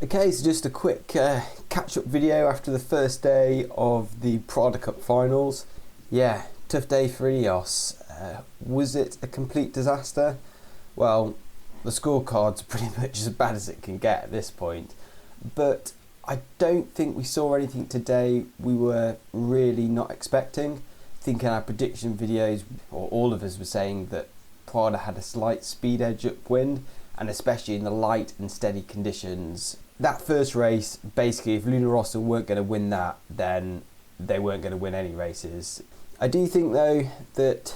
Okay, so just a quick catch-up video after the first day of the Prada Cup Finals. Yeah, tough day for INEOS. Was it a complete disaster? Well, the scorecards are pretty much as bad as it can get at this point. But I don't think we saw anything today we were really not expecting. I think in our prediction videos, or all of us were saying that Prada had a slight speed edge upwind, and especially in the light and steady conditions. That first race, basically, if Luna Rossa weren't going to win that, then they weren't going to win any races. I do think, though, that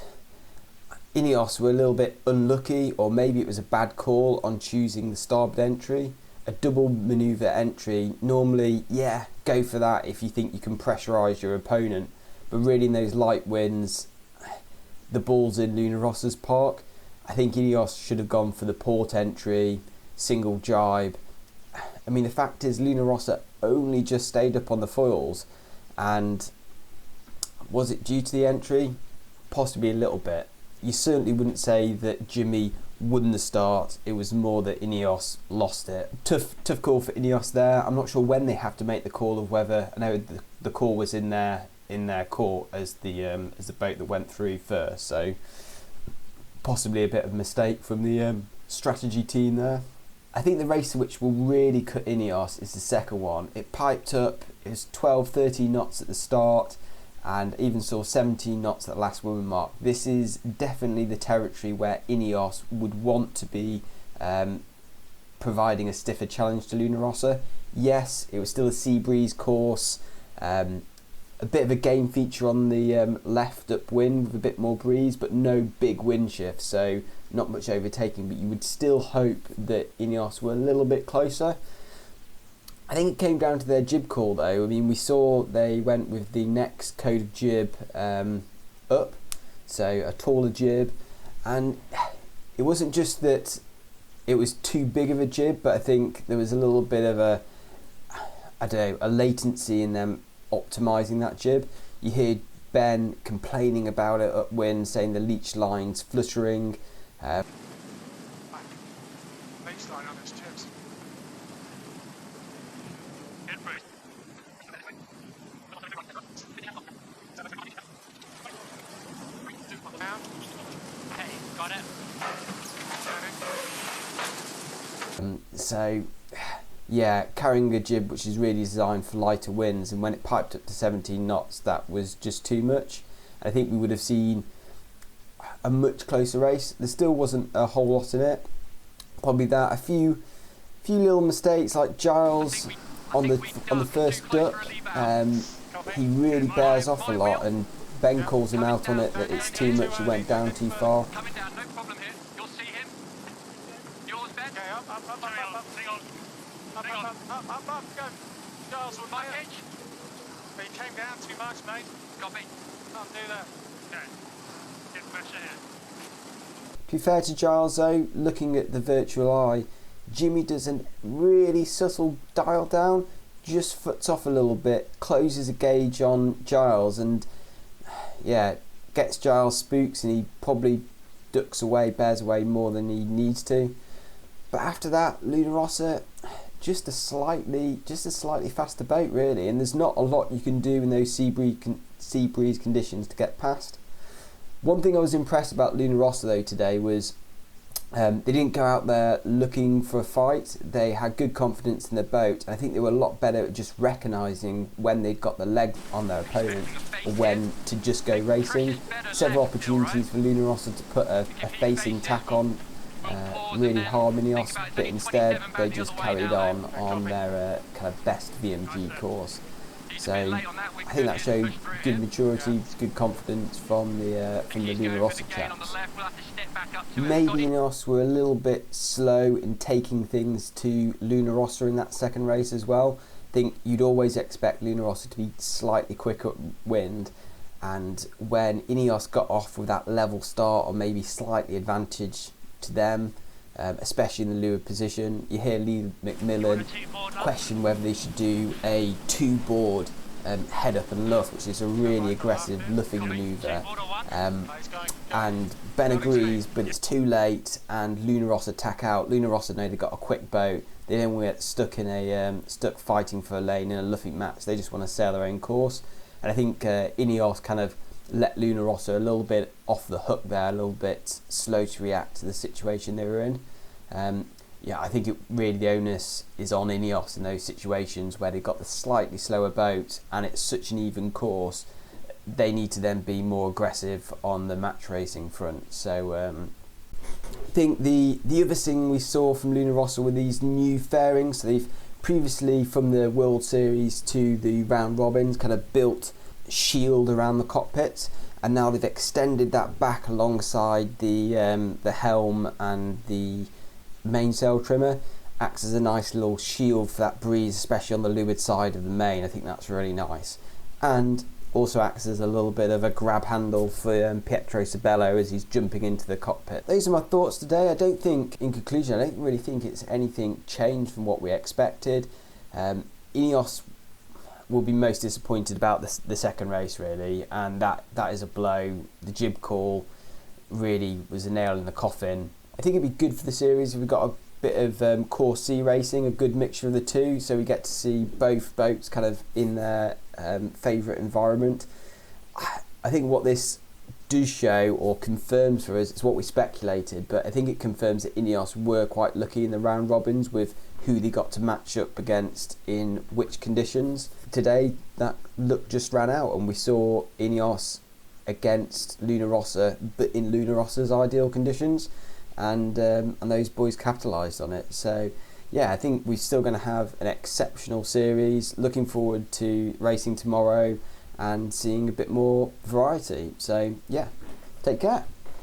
INEOS were a little bit unlucky, or maybe it was a bad call on choosing the starboard entry. A double manoeuvre entry, normally, yeah, go for that if you think you can pressurise your opponent. But really, in those light winds, the ball's in Luna Rossa's park. I think INEOS should have gone for the port entry, single jibe. I mean, the fact is, Luna Rossa only just stayed up on the foils, and was it due to the entry? Possibly a little bit. You certainly wouldn't say that Jimmy won the start. It was more that INEOS lost it. Tough call for INEOS there. I'm not sure when they have to make the call of whether. I know the call was in their court as the boat that went through first. So possibly a bit of a mistake from the strategy team there. I think the race which will really cut INEOS is the second one. It piped up, it was 12-13 knots at the start, and even saw 17 knots at the last woman mark. This is definitely the territory where INEOS would want to be providing a stiffer challenge to Luna Rossa. Yes, it was still a sea breeze course, a bit of a game feature on the left upwind with a bit more breeze, but no big wind shift, so not much overtaking, but you would still hope that INEOS were a little bit closer. I think it came down to their jib call though. I mean, we saw they went with the next code of jib up, so a taller jib, and it wasn't just that it was too big of a jib, but I think there was a little bit of a, I don't know, a latency in them optimising that jib. You hear Ben complaining about it upwind, saying the leech line's fluttering. Leech line on its jibs. Hey, got it. So yeah, carrying a jib which is really designed for lighter winds, and when it piped up to 17 knots, that was just too much. I think we would have seen a much closer race. There still wasn't a whole lot in it. Probably that, a few little mistakes, like Giles on the first duck. He really bears off a lot, and Ben calls him out on it that it's too much. He went down too far. Coming down, no problem here. You'll see him. Yours, Ben. Okay, up, go. Giles will My nail it. pitch. But he came down too much, mate. Got me. Can't do that. Okay. Get pressure here. To be fair to Giles though, looking at the virtual eye, Jimmy does a really subtle dial down, just foots off a little bit, closes a gauge on Giles, and yeah, gets Giles spooks, and he probably ducks away, bears away more than he needs to. But after that, Luna Rossa, just a slightly faster boat really, and there's not a lot you can do in those sea breeze conditions to get past. One thing I was impressed about Luna Rossa though today was they didn't go out there looking for a fight. They had good confidence in their boat. I think they were a lot better at just recognising when they'd got the leg on their opponent or when to just go racing. Several opportunities for Luna Rossa to put a facing tack on really harm INEOS, but instead they just carried on their kind of best VMG course. So I think that showed good maturity, good confidence from the Luna Rossa chaps. Maybe INEOS were a little bit slow in taking things to Luna Rossa in that second race as well. I think you'd always expect Luna Rossa to be slightly quicker upwind, and when INEOS got off with that level start, or maybe slightly advantage to them, especially in the leeward position, you hear Lee McMillan question whether they should do a two-board head up and luff, which is a really aggressive luffing manoeuvre, and Ben agrees, but it's too late, and Luna Rossa tack out. Luna Rossa know they got a quick boat, They don't want to get stuck in stuck fighting for a lane in a luffy match. They just want to sail their own course. And I think INEOS kind of let Luna Rossa a little bit off the hook there, a little bit slow to react to the situation they were in. Yeah, I think the onus is on INEOS in those situations where they've got the slightly slower boat and it's such an even course. They need to then be more aggressive on the match racing front. So I think the other thing we saw from Luna Rossa were these new fairings. So they've previously, from the World Series to the round robins, kind of built shield around the cockpit, and now they've extended that back alongside the helm and the mainsail trimmer. Acts as a nice little shield for that breeze, especially on the leeward side of the main. I think that's really nice, and also acts as a little bit of a grab handle for Pietro Sabello as he's jumping into the cockpit. Those are my thoughts today. I don't think, in conclusion, I don't really think it's anything changed from what we expected. INEOS will be most disappointed about the second race, really, and that is a blow. The jib call really was a nail in the coffin. I think it'd be good for the series if we got a bit of Core C racing, a good mixture of the two, so we get to see both boats kind of in their favourite environment. I think what this does show or confirms for us is what we speculated, but I think it confirms that INEOS were quite lucky in the round robins with who they got to match up against in which conditions. Today that luck just ran out and we saw INEOS against Luna Rossa, but in Luna Rossa's ideal conditions, and those boys capitalised on it. So yeah, I think we're still going to have an exceptional series. Looking forward to racing tomorrow and seeing a bit more variety. So yeah, take care.